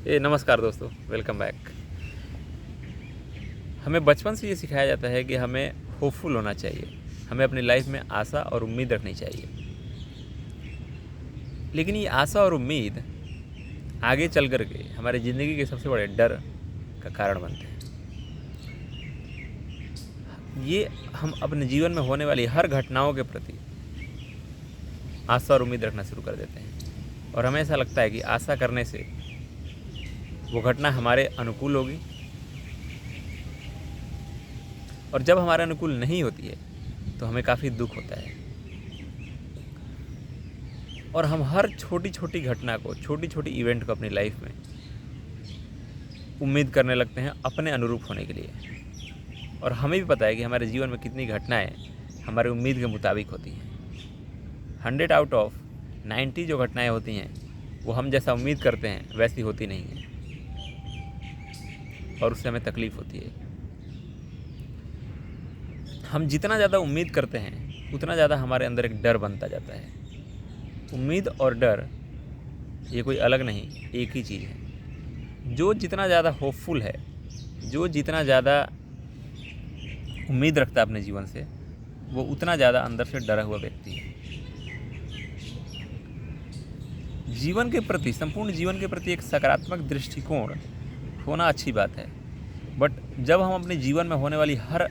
नमस्कार दोस्तों, welcome back. हमें बचपन से ये सिखाया जाता है कि हमें होपफुल होना चाहिए, हमें अपनी लाइफ में आशा और उम्मीद रखनी चाहिए। लेकिन ये आशा और उम्मीद आगे चल कर के हमारे ज़िंदगी के सबसे बड़े डर का कारण बनते हैं। ये हम अपने जीवन में होने वाली हर घटनाओं के प्रति आशा और उम्मीद रखना शुरू कर देते हैं और हमें ऐसा लगता है कि आशा करने से वो घटना हमारे अनुकूल होगी, और जब हमारे अनुकूल नहीं होती है तो हमें काफ़ी दुख होता है और हम हर छोटी छोटी घटना को, छोटी छोटी इवेंट को अपनी लाइफ में उम्मीद करने लगते हैं अपने अनुरूप होने के लिए। और हमें भी पता है कि हमारे जीवन में कितनी घटनाएं हमारी उम्मीद के मुताबिक होती हैं। 100 आउट ऑफ 90 जो घटनाएं होती हैं वो हम जैसा उम्मीद करते हैं वैसी होती नहीं हैं और उससे हमें तकलीफ़ होती है। हम जितना ज़्यादा उम्मीद करते हैं उतना ज़्यादा हमारे अंदर एक डर बनता जाता है। उम्मीद और डर ये कोई अलग नहीं, एक ही चीज़ है। जो जितना ज़्यादा होपफुल है, जो जितना ज़्यादा उम्मीद रखता है अपने जीवन से, वो उतना ज़्यादा अंदर से डरा हुआ व्यक्ति है। जीवन के प्रति, संपूर्ण जीवन के प्रति एक सकारात्मक दृष्टिकोण होना अच्छी बात है, बट जब हम अपने जीवन में होने वाली हर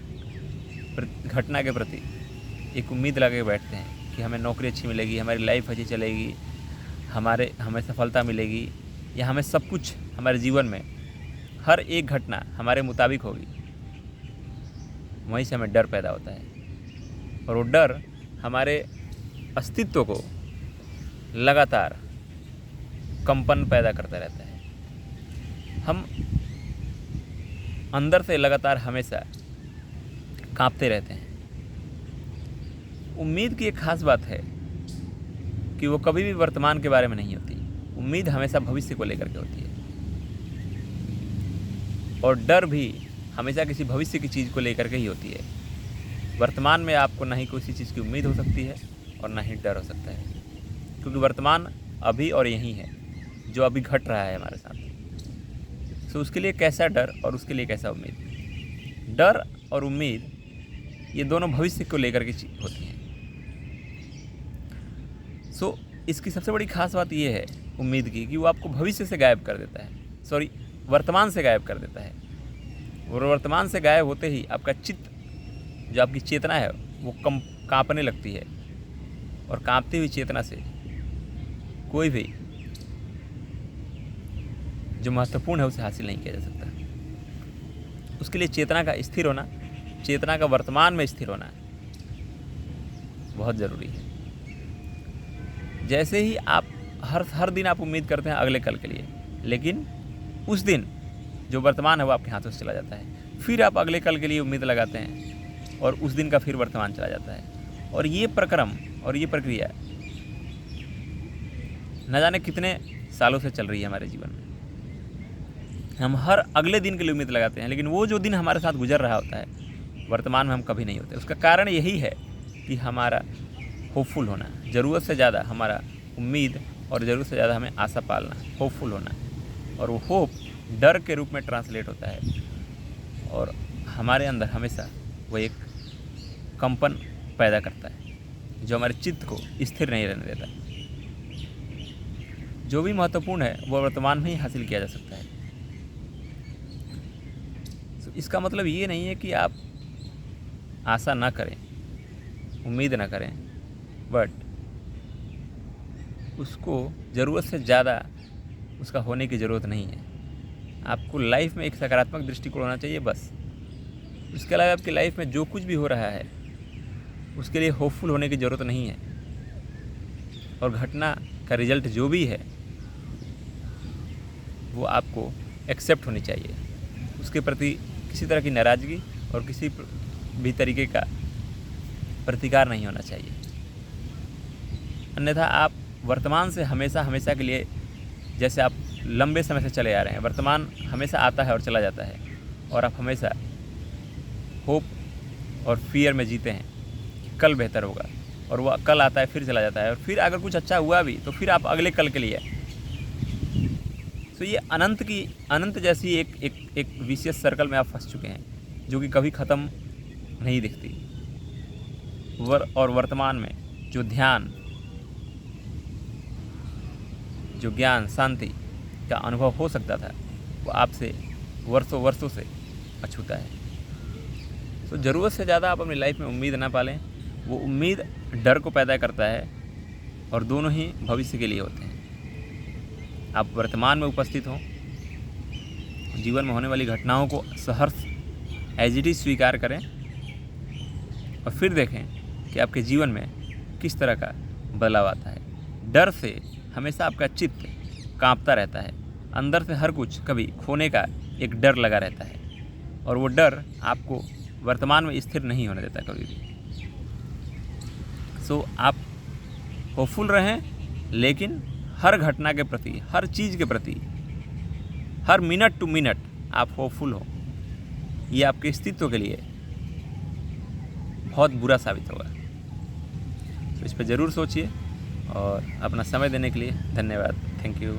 घटना के प्रति एक उम्मीद लगा के बैठते हैं कि हमें नौकरी अच्छी मिलेगी, हमारी लाइफ अच्छी चलेगी, हमें सफलता मिलेगी, या हमें सब कुछ हमारे जीवन में हर एक घटना हमारे मुताबिक होगी, वहीं से हमें डर पैदा होता है। और वो डर हमारे अस्तित्व को लगातार कंपन पैदा करता रहता है। हम अंदर से लगातार हमेशा कांपते रहते हैं। उम्मीद की एक खास बात है कि वो कभी भी वर्तमान के बारे में नहीं होती। उम्मीद हमेशा भविष्य को लेकर के होती है, और डर भी हमेशा किसी भविष्य की चीज़ को लेकर के ही होती है। वर्तमान में आपको ना ही किसी चीज़ की उम्मीद हो सकती है और ना ही डर हो सकता है, क्योंकि वर्तमान अभी और यहीं है, जो अभी घट रहा है हमारे साथ। सो उसके लिए कैसा डर और उसके लिए कैसा उम्मीद। डर और उम्मीद ये दोनों भविष्य को लेकर के होती हैं। सो इसकी सबसे बड़ी खास बात ये है उम्मीद की कि वो आपको भविष्य से गायब कर देता है, वर्तमान से गायब कर देता है। और वर्तमान से गायब होते ही आपका चित्त, जो आपकी चेतना है, वो कांपने लगती है, और कांपती हुई चेतना से कोई भी जो महत्वपूर्ण है उसे हासिल नहीं किया जा सकता। उसके लिए चेतना का स्थिर होना, चेतना का वर्तमान में स्थिर होना बहुत ज़रूरी है। जैसे ही आप हर दिन आप उम्मीद करते हैं अगले कल के लिए, लेकिन उस दिन जो वर्तमान है वो आपके हाथों से चला जाता है। फिर आप अगले कल के लिए उम्मीद लगाते हैं और उस दिन का फिर वर्तमान चला जाता है। और ये प्रक्रम और ये प्रक्रिया न जाने कितने सालों से चल रही है हमारे जीवन में। हम हर अगले दिन के लिए उम्मीद लगाते हैं, लेकिन वो जो दिन हमारे साथ गुजर रहा होता है वर्तमान में हम कभी नहीं होते। उसका कारण यही है कि हमारा होपफुल होना, ज़रूरत से ज़्यादा हमारा उम्मीद और ज़रूरत से ज़्यादा हमें आशा पालना, होपफुल होना, और वो होप डर के रूप में ट्रांसलेट होता है और हमारे अंदर हमेशा वो एक कंपन पैदा करता है जो हमारे चित्त को स्थिर नहीं रहने देता। जो भी महत्वपूर्ण है वो वर्तमान में ही हासिल किया जा सकता है। तो इसका मतलब ये नहीं है कि आप आशा ना करें, उम्मीद ना करें, बट उसको ज़रूरत से ज़्यादा उसका होने की ज़रूरत नहीं है। आपको लाइफ में एक सकारात्मक दृष्टिकोण होना चाहिए, बस। उसके अलावा आपकी लाइफ में जो कुछ भी हो रहा है उसके लिए होपफुल होने की ज़रूरत नहीं है। और घटना का रिजल्ट जो भी है वो आपको एक्सेप्ट होनी चाहिए। उसके प्रति किसी तरह की नाराज़गी और किसी भी तरीके का प्रतिकार नहीं होना चाहिए। अन्यथा आप वर्तमान से हमेशा के लिए, जैसे आप लंबे समय से चले आ रहे हैं, वर्तमान हमेशा आता है और चला जाता है, और आप हमेशा होप और फियर में जीते हैं कि कल बेहतर होगा, और वह कल आता है फिर चला जाता है, और फिर अगर कुछ अच्छा हुआ भी तो फिर आप अगले कल के लिए। तो ये अनंत जैसी एक विशियस सर्कल में आप फंस चुके हैं, जो कि कभी ख़त्म नहीं दिखती। और वर्तमान में जो ध्यान, जो ज्ञान, शांति का अनुभव हो सकता था, वो आपसे वर्षों से अछूता है। तो ज़रूरत से ज़्यादा आप अपनी लाइफ में उम्मीद ना पालें। वो उम्मीद डर को पैदा करता है, और दोनों ही भविष्य के लिए होते हैं। आप वर्तमान में उपस्थित हों, जीवन में होने वाली घटनाओं को सहर्ष एज इट इज़ स्वीकार करें, और फिर देखें कि आपके जीवन में किस तरह का बदलाव आता है। डर से हमेशा आपका चित्त कांपता रहता है, अंदर से हर कुछ कभी खोने का एक डर लगा रहता है, और वो डर आपको वर्तमान में स्थिर नहीं होने देता कभी भी। सो आप होपफुल रहें, लेकिन हर घटना के प्रति, हर चीज़ के प्रति, हर मिनट टू मिनट आप होपफुल हो। ये आपके अस्तित्व के लिए बहुत बुरा साबित होगा। तो इस पर ज़रूर सोचिए, और अपना समय देने के लिए धन्यवाद। Thank you.